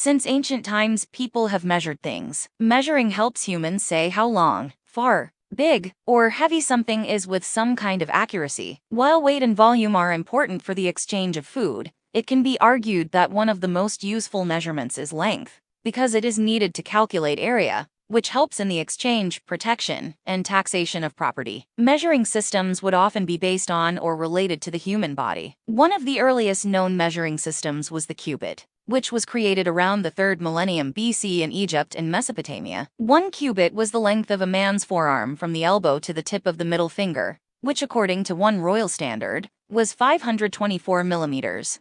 Since ancient times, people have measured things. Measuring helps humans say how long, far, big, or heavy something is with some kind of accuracy. While weight and volume are important for the exchange of food, it can be argued that one of the most useful measurements is length, because it is needed to calculate area, which helps in the exchange, protection, and taxation of property. Measuring systems would often be based on or related to the human body. One of the earliest known measuring systems was the cubit, which was created around the 3rd millennium BC in Egypt and Mesopotamia. 1 cubit was the length of a man's forearm from the elbow to the tip of the middle finger, which according to one royal standard, was 524 millimeters.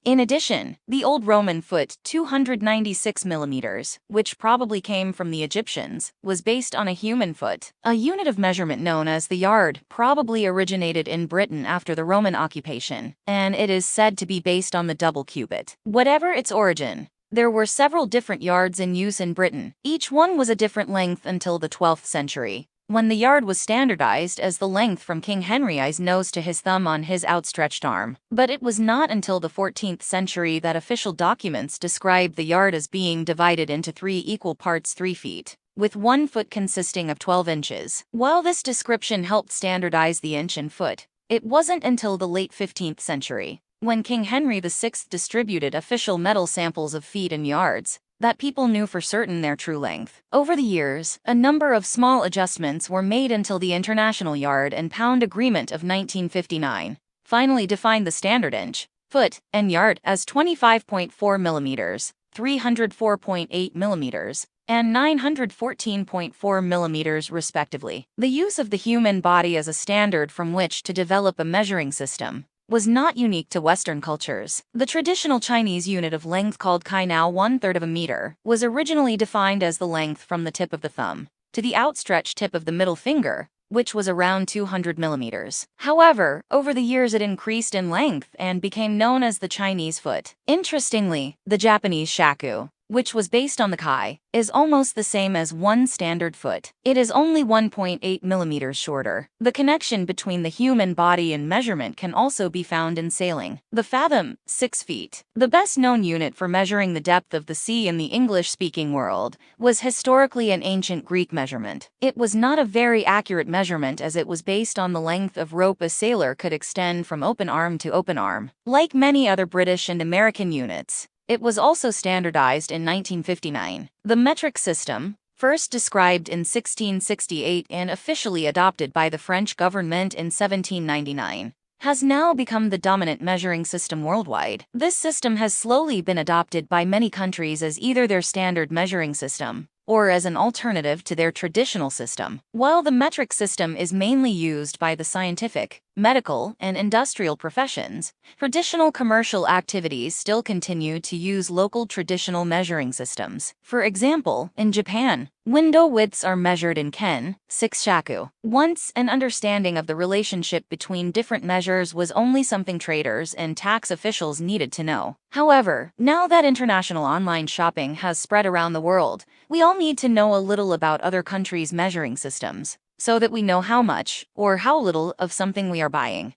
In addition, the Old Roman foot, 296 millimeters, which probably came from the Egyptians, was based on a human foot. A unit of measurement known as the yard probably originated in Britain after the Roman occupation, and it is said to be based on the double cubit. Whatever its origin, there were several different yards in use in Britain. Each one was a different length until the 12th century, when the yard was standardized as the length from King Henry's nose to his thumb on his outstretched arm. But it was not until the 14th century that official documents described the yard as being divided into 3 equal parts 3 feet, with 1 foot consisting of 12 inches. While this description helped standardize the inch and foot, it wasn't until the late 15th century, when King Henry VI distributed official metal samples of feet and yards, that people knew for certain their true length. Over the years, a number of small adjustments were made until the International Yard and Pound Agreement of 1959 finally defined the standard inch, foot, and yard as 25.4 millimeters, 304.8 millimeters, and 914.4 millimeters respectively. The use of the human body as a standard from which to develop a measuring system was not unique to Western cultures. The traditional Chinese unit of length called kainao, 1/3 of a meter, was originally defined as the length from the tip of the thumb to the outstretched tip of the middle finger, which was around 200 millimeters. However, over the years it increased in length and became known as the Chinese foot. Interestingly, the Japanese shaku, which was based on the kai, is almost the same as one standard foot. It is only 1.8 millimeters shorter. The connection between the human body and measurement can also be found in sailing. The fathom, 6 feet, the best known unit for measuring the depth of the sea in the English-speaking world, was historically an ancient Greek measurement. It was not a very accurate measurement as it was based on the length of rope a sailor could extend from open arm to open arm. Like many other British and American units, it was also standardized in 1959. The metric system, first described in 1668 and officially adopted by the French government in 1799, has now become the dominant measuring system worldwide. This system has slowly been adopted by many countries as either their standard measuring system or as an alternative to their traditional system. While the metric system is mainly used by the scientific, medical, and industrial professions, traditional commercial activities still continue to use local traditional measuring systems. For example, in Japan, window widths are measured in ken, 6 shaku. Once, an understanding of the relationship between different measures was only something traders and tax officials needed to know. However, now that international online shopping has spread around the world, we all need to know a little about other countries' measuring systems, so that we know how much or how little of something we are buying.